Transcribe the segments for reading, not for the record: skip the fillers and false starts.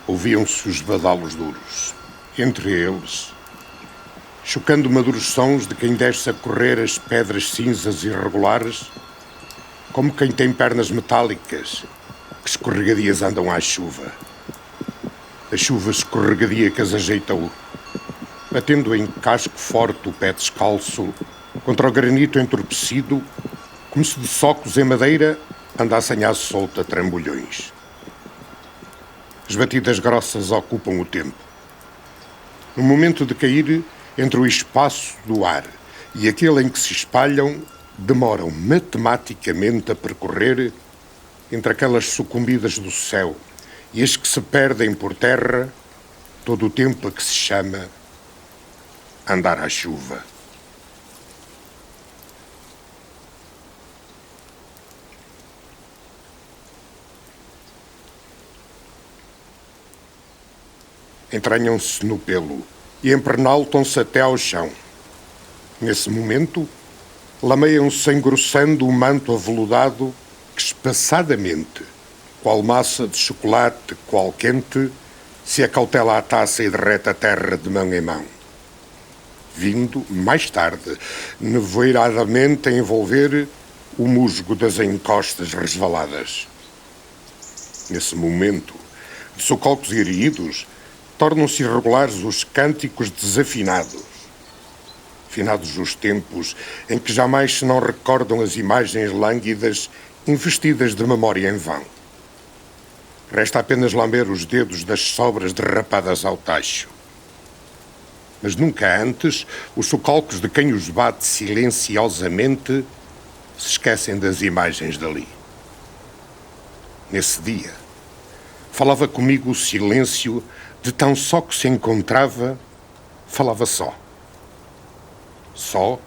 Ouviam-se os badalos duros. Entre eles, chocando maduros sons de quem desce a correr as pedras cinzas irregulares, como quem tem pernas metálicas que escorregadias andam à chuva. A chuva escorregadia que as ajeitou, batendo em casco forte o pé descalço contra o granito entorpecido, como se de socos em madeira andassem à solta trambolhões. As batidas grossas ocupam o tempo. No momento de cair, entre o espaço do ar e aquele em que se espalham, demoram matematicamente a percorrer entre aquelas sucumbidas do céu e as que se perdem por terra todo o tempo a que se chama andar à chuva. Entranham-se no pelo e empernaltam-se até ao chão. Nesse momento, lameiam-se engrossando o manto aveludado que espaçadamente, qual massa de chocolate qual quente, se acautela à taça e derrete a terra de mão em mão, vindo, mais tarde, nevoeiradamente a envolver o musgo das encostas resvaladas. Nesse momento, de socalcos erguidos, tornam-se irregulares os cânticos desafinados. Finados os tempos em que jamais se não recordam as imagens lânguidas investidas de memória em vão. Resta apenas lamber os dedos das sobras derrapadas ao tacho. Mas nunca antes os socalcos de quem os bate silenciosamente se esquecem das imagens dali. Nesse dia, falava comigo o silêncio de tão só que se encontrava, falava só. Só,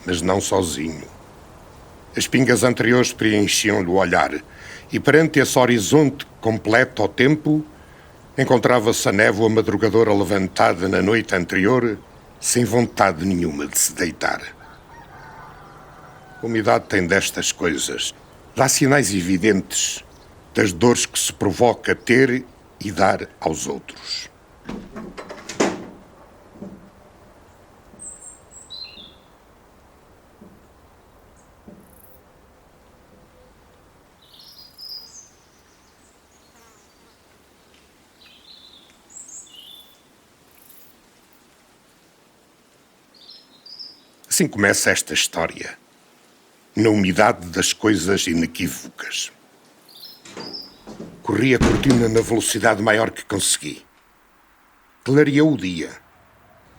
mas não sozinho. As pingas anteriores preenchiam-lhe o olhar e perante esse horizonte completo ao tempo, encontrava-se a névoa madrugadora levantada na noite anterior, sem vontade nenhuma de se deitar. A umidade tem destas coisas, dá sinais evidentes das dores que se provoca ter e dar aos outros. Assim começa esta história, na umidade das coisas inequívocas. Corri a cortina na velocidade maior que consegui. Clareou o dia,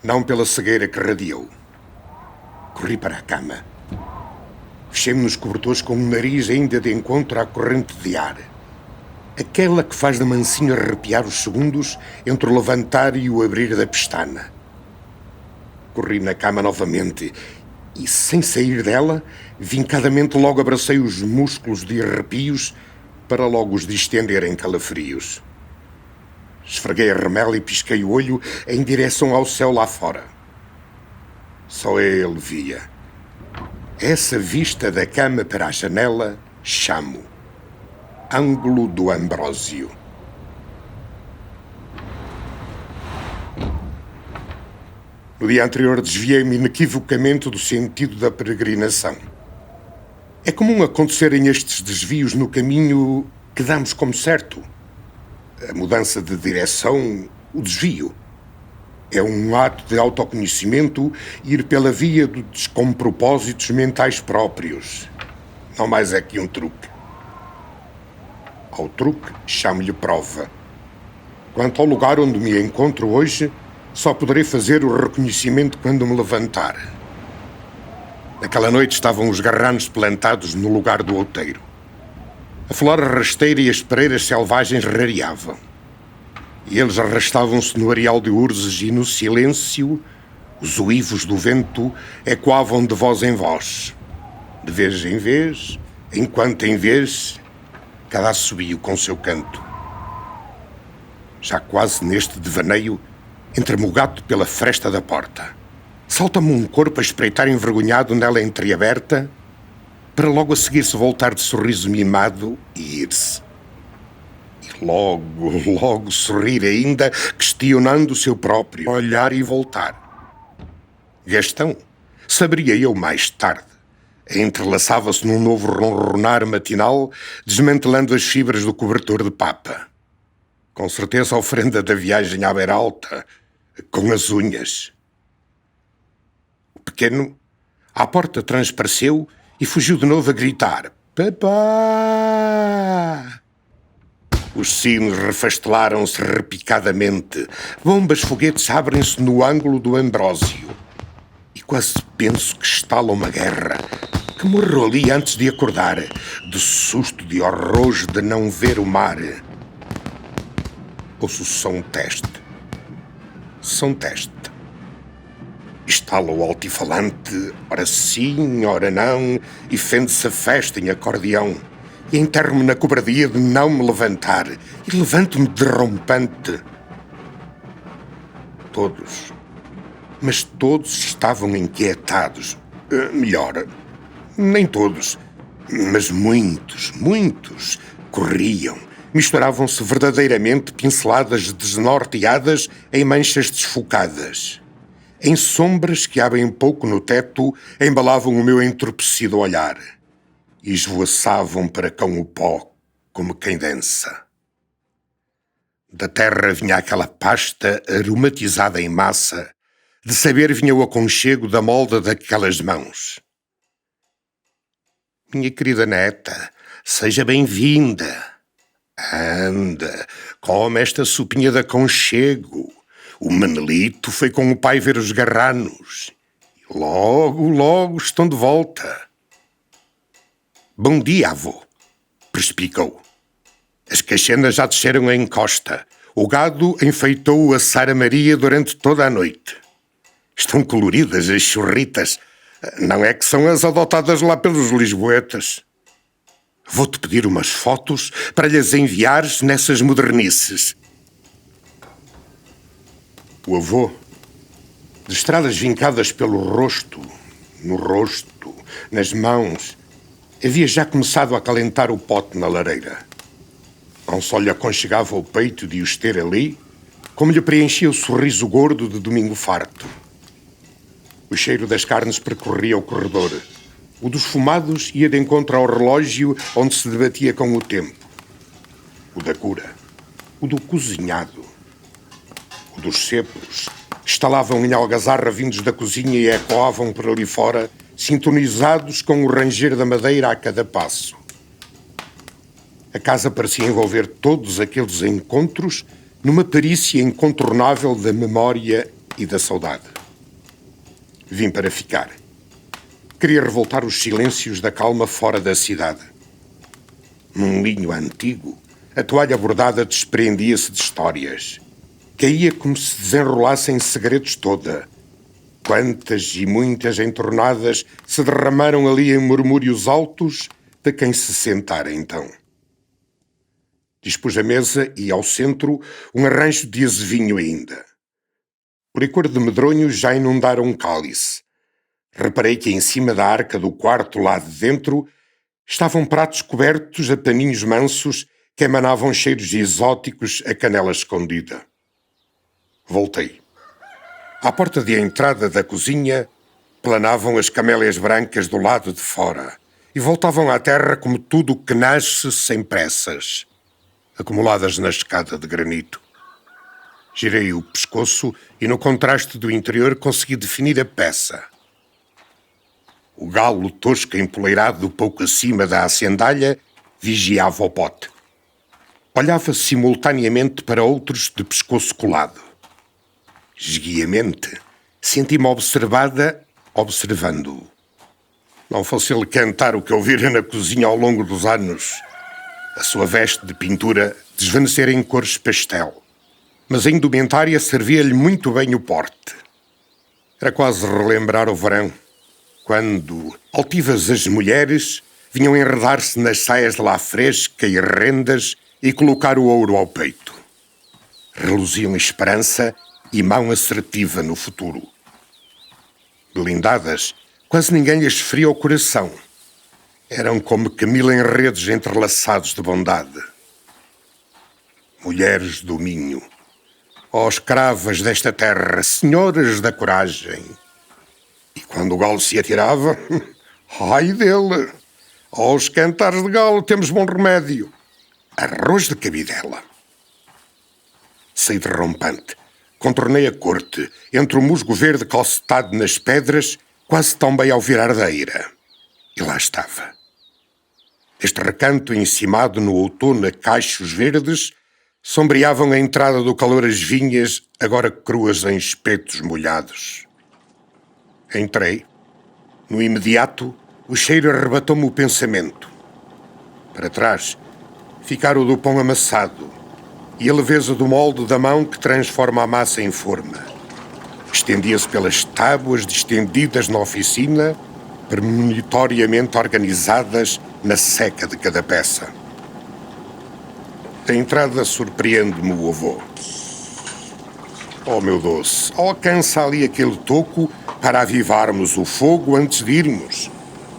não pela cegueira que radiou. Corri para a cama. Fechei-me nos cobertores com o nariz ainda de encontro à corrente de ar. Aquela que faz de mansinho arrepiar os segundos entre o levantar e o abrir da pestana. Corri na cama novamente e, sem sair dela, vincadamente logo abracei os músculos de arrepios para logo os distender em calafrios. Esfreguei a remela e pisquei o olho em direção ao céu lá fora. Só ele via. Essa vista da cama para a janela chamo ângulo do Ambrósio. No dia anterior desviei-me inequivocamente do sentido da peregrinação. É comum acontecerem estes desvios no caminho que damos como certo. A mudança de direção, o desvio. É um ato de autoconhecimento ir pela via dos descompropósitos mentais próprios. Não mais é que um truque. Ao truque chamo-lhe prova. Quanto ao lugar onde me encontro hoje, só poderei fazer o reconhecimento quando me levantar. Naquela noite estavam os garranos plantados no lugar do outeiro. A flora rasteira e as pereiras selvagens rareavam. E eles arrastavam-se no areal de urzes e no silêncio os uivos do vento ecoavam de voz em voz. De vez em vez, enquanto em vez, cada assobio com seu canto. Já quase neste devaneio, entre-me o gato pela fresta da porta. Salta-me um corpo a espreitar envergonhado nela entreaberta, para logo a seguir se voltar de sorriso mimado e ir-se. E Logo sorrir ainda, questionando o seu próprio olhar e voltar. Gastão, saberia eu mais tarde, entrelaçava-se num novo ronronar matinal, desmantelando as fibras do cobertor de papa. Com certeza a oferenda da viagem à Beira Alta, com as unhas. O pequeno, à porta, transpareceu e fugiu de novo a gritar: Papá! Os sinos refastelaram-se repicadamente. Bombas foguetes abrem-se no ângulo do Ambrósio. E quase penso que estala uma guerra, que morreu ali antes de acordar, de susto, de horrores de não ver o mar. Ouço o som teste. Estala o altifalante, ora sim, ora não, e fende-se a festa em acordeão. E enterro-me na cobardia de não me levantar, e levanto-me derrompante. Mas todos estavam inquietados. Melhor, nem todos, mas muitos, corriam. Misturavam-se verdadeiramente pinceladas desnorteadas em manchas desfocadas. Em sombras que há bem pouco no teto embalavam o meu entorpecido olhar e esvoaçavam para com o pó como quem dança. Da terra vinha aquela pasta aromatizada em massa, de saber vinha o aconchego da molda daquelas mãos. Minha querida neta, seja bem-vinda. Anda, come esta sopinha de aconchego. O Manelito foi com o pai ver os garranos. E logo estão de volta. Bom dia, avô, perspicou. As caixenas já desceram a encosta. O gado enfeitou a Sara Maria durante toda a noite. Estão coloridas as churritas. Não é que são as adotadas lá pelos lisboetas. Vou-te pedir umas fotos para lhes enviares nessas modernices. O avô, de estradas vincadas pelo rosto, no rosto, nas mãos, havia já começado a acalentar o pote na lareira. Não só lhe aconchegava o peito de os ter ali, como lhe preenchia o sorriso gordo de domingo farto. O cheiro das carnes percorria o corredor. O dos fumados ia de encontro ao relógio onde se debatia com o tempo. O da cura. O do cozinhado. O dos cepos. Estalavam em algazarra vindos da cozinha e ecoavam por ali fora, sintonizados com o ranger da madeira a cada passo. A casa parecia envolver todos aqueles encontros numa perícia incontornável da memória e da saudade. Vim para ficar. Queria revoltar os silêncios da calma fora da cidade. Num linho antigo, a toalha bordada desprendia-se de histórias. Caía como se desenrolassem segredos toda. Quantas e muitas entornadas se derramaram ali em murmúrios altos de quem se sentara então. Dispus a mesa e, ao centro, um arranjo de azevinho ainda. O licor de medronho já inundara um cálice. Reparei que em cima da arca do quarto lá de dentro estavam pratos cobertos a paninhos mansos que emanavam cheiros exóticos a canela escondida. Voltei. À porta de entrada da cozinha planavam as camélias brancas do lado de fora e voltavam à terra como tudo que nasce sem pressas, acumuladas na escada de granito. Girei o pescoço e no contraste do interior consegui definir a peça. O galo tosco empoleirado pouco acima da acendalha vigiava o pote. Olhava simultaneamente para outros de pescoço colado. Esguiamente, senti-me observada, observando-o. Não fosse ele cantar o que eu vira na cozinha ao longo dos anos. A sua veste de pintura desvanecer em cores pastel. Mas a indumentária servia-lhe muito bem o porte. Era quase relembrar o verão, quando, altivas as mulheres, vinham enredar-se nas saias de lá fresca e rendas e colocar o ouro ao peito. Reluziam esperança e mão assertiva no futuro. Blindadas, quase ninguém lhes feria o coração. Eram como que 1000 enredos entrelaçados de bondade. mulheres do Minho, ó escravas desta terra, senhoras da coragem. E quando o galo se atirava, ai dele! Aos cantares de galo temos bom remédio. Arroz de cabidela. Saí derrompante. Contornei a corte, entre o musgo verde calcetado nas pedras, quase tombei ao virar da eira. E lá estava. Este recanto encimado no outono a cachos verdes sombreavam a entrada do calor as vinhas, agora cruas em espetos molhados. Entrei. No imediato, o cheiro arrebatou-me o pensamento. Para trás, ficara o do pão amassado e a leveza do molde da mão que transforma a massa em forma. Estendia-se pelas tábuas distendidas na oficina, premonitoriamente organizadas na seca de cada peça. Da entrada surpreende-me o avô. Oh, meu doce, alcança ali aquele toco para avivarmos o fogo antes de irmos,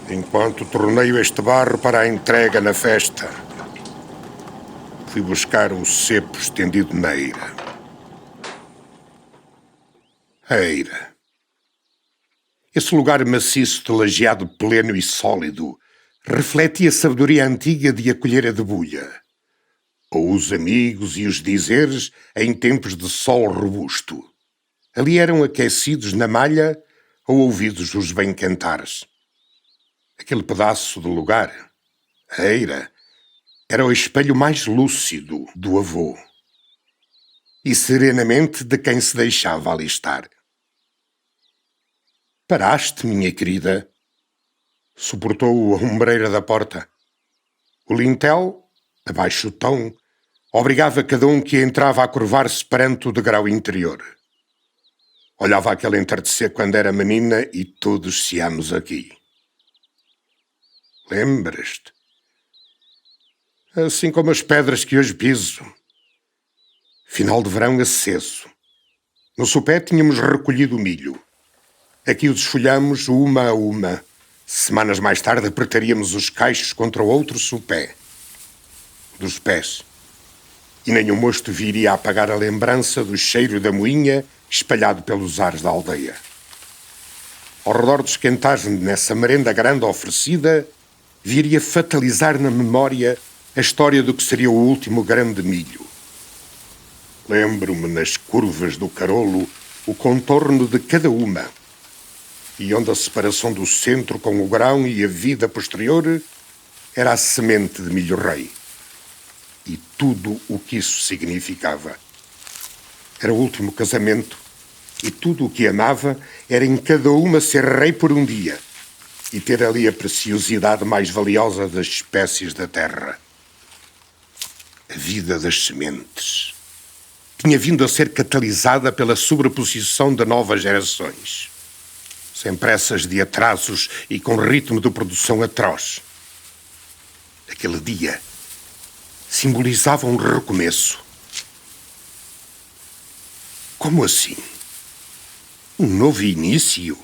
enquanto torneio este barro para a entrega na festa. Fui buscar o cepo estendido na eira. A eira. Esse lugar maciço de lajeado pleno e sólido refletia a sabedoria antiga de acolher a debulha, ou os amigos e os dizeres em tempos de sol robusto. Ali eram aquecidos na malha ou ouvidos os bem-cantares. Aquele pedaço de lugar, a eira, era o espelho mais lúcido do avô e serenamente de quem se deixava ali estar. Paraste, minha querida? Suportou a ombreira da porta. O lintel, abaixo o tão, obrigava cada um que entrava a curvar-se perante o degrau interior. Olhava aquele entardecer quando era menina e todos seamos aqui. Lembras-te? Assim como as pedras que hoje piso. Final de verão aceso. No sopé tínhamos recolhido o milho. Aqui o desfolhamos uma a uma. Semanas mais tarde apertaríamos os caixos contra o outro sopé. Dos pés. E nenhum mosto viria a apagar a lembrança do cheiro da moinha espalhado pelos ares da aldeia. Ao redor dos quentais, nessa merenda grande oferecida, viria fatalizar na memória a história do que seria o último grande milho. Lembro-me nas curvas do carolo o contorno de cada uma, e onde a separação do centro com o grão e a vida posterior era a semente de milho rei. E tudo o que isso significava. Era o último casamento, e tudo o que amava era em cada uma ser rei por um dia e ter ali a preciosidade mais valiosa das espécies da terra. A vida das sementes tinha vindo a ser catalisada pela sobreposição de novas gerações, sem pressas de atrasos e com ritmo de produção atroz. Aquele dia simbolizava um recomeço. Como assim? Um novo início?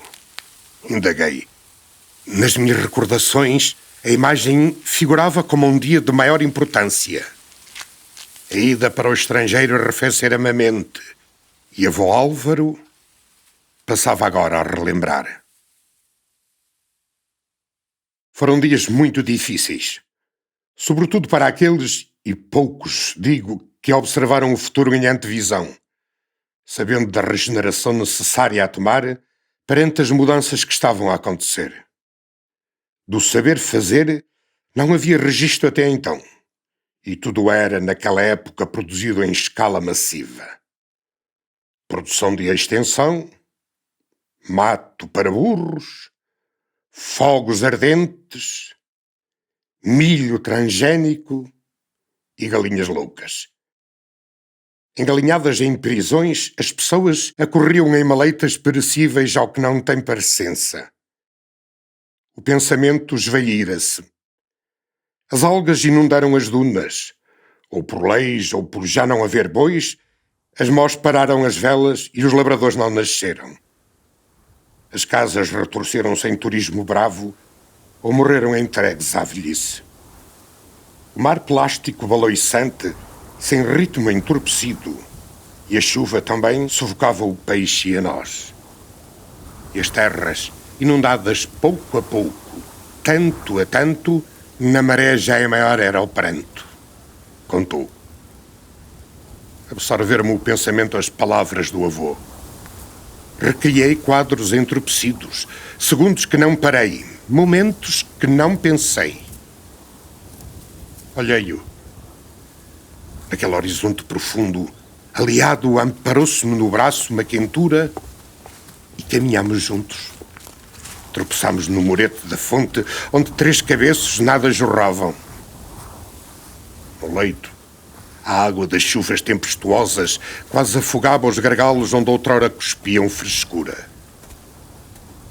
Indaguei. Nas minhas recordações, a imagem figurava como um dia de maior importância. A ida para o estrangeiro arrefecera-me a mente, e avô Álvaro passava agora a relembrar. Foram dias muito difíceis, sobretudo para aqueles, e poucos, digo, que observaram o futuro em antevisão, sabendo da regeneração necessária a tomar perante as mudanças que estavam a acontecer. Do saber fazer não havia registro até então, e tudo era, naquela época, produzido em escala massiva. Produção de extensão, mato para burros, fogos ardentes, milho transgénico e galinhas loucas. Engalinhadas em prisões, as pessoas acorriam em maleitas perecíveis ao que não tem parecença. O pensamento esvaíra-se. As algas inundaram as dunas. Ou por leis, ou por já não haver bois, as mós pararam as velas e os labradores não nasceram. As casas retorceram-se em turismo bravo ou morreram entregues à velhice. O mar plástico baloiçante sem ritmo entorpecido, e a chuva também sufocava o peixe e a nós. E as terras, inundadas pouco a pouco, tanto a tanto, na maré já é maior era o pranto. Contou. Absorver-me o pensamento as palavras do avô. Recriei quadros entorpecidos, segundos que não parei, momentos que não pensei. Olhei-o. Naquele horizonte profundo, aliado, amparou-se-me no braço uma quentura e caminhámos juntos. Tropeçámos no murete da fonte, onde 3 cabeços nada jorravam. No leito, a água das chuvas tempestuosas quase afogava os gargalos onde outrora cuspiam frescura.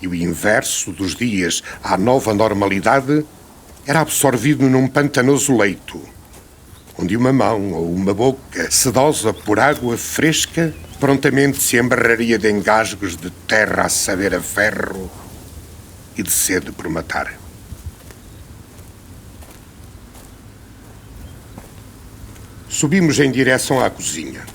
E o inverso dos dias à nova normalidade era absorvido num pantanoso leito, onde uma mão ou uma boca, sedosa por água fresca, prontamente se embarraria de engasgos de terra a saber a ferro e de sede por matar. Subimos em direção à cozinha.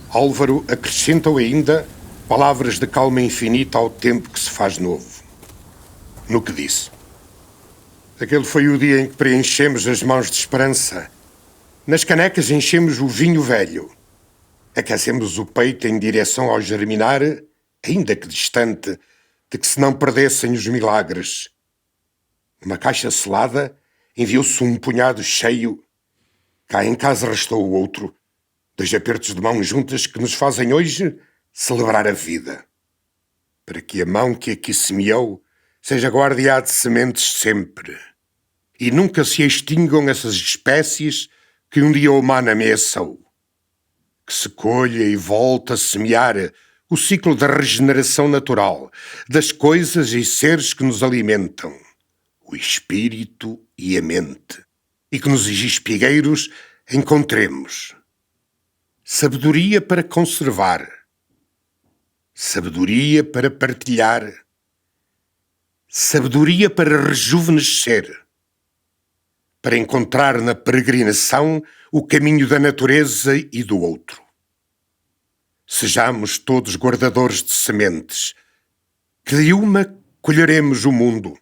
Álvaro acrescentou ainda palavras de calma infinita ao tempo que se faz novo. No que disse. Aquele foi o dia em que preenchemos as mãos de esperança. Nas canecas enchemos o vinho velho. Aquecemos o peito em direção ao germinar, ainda que distante, de que se não perdessem os milagres. Numa caixa selada, enviou-se um punhado cheio. Cá em casa restou o outro, 2 apertos de mão juntas que nos fazem hoje celebrar a vida. Para que a mão que aqui semeou seja guardiã de sementes sempre. E nunca se extingam essas espécies que um dia o humano ameaçou. Que se colha e volta a semear o ciclo da regeneração natural, das coisas e seres que nos alimentam, o espírito e a mente. E que nos espigueiros encontremos sabedoria para conservar, sabedoria para partilhar, sabedoria para rejuvenescer, para encontrar na peregrinação o caminho da natureza e do outro. Sejamos todos guardadores de sementes, que de uma colheremos o mundo.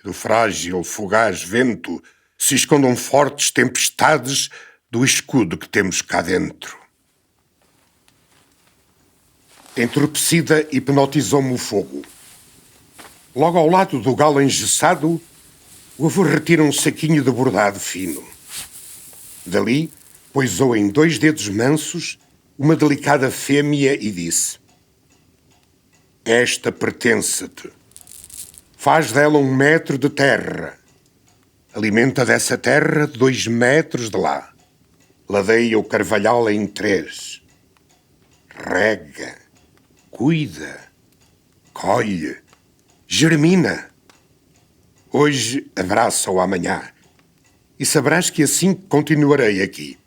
Do frágil, fugaz vento se escondam fortes tempestades do escudo que temos cá dentro. Entorpecida, hipnotizou-me o fogo. Logo ao lado do galo engessado, o avô retira um saquinho de bordado fino. Dali, poisou em 2 dedos mansos uma delicada fêmea e disse: Esta pertence-te. Faz dela 1 metro de terra. Alimenta dessa terra 2 metros de lá. Ladeia o carvalhal em 3. Rega, cuida, colhe, germina. Hoje abraça-o amanhã. E saberás que assim continuarei aqui.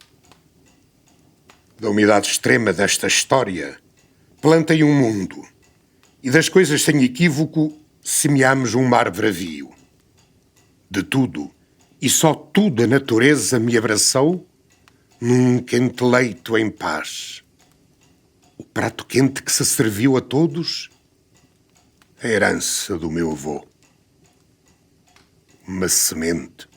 Da umidade extrema desta história, plantei um mundo. E das coisas sem equívoco, semeamos um mar bravio. De tudo, e só tudo a natureza me abraçou, num quente leito em paz. O prato quente que se serviu a todos, a herança do meu avô. Uma semente.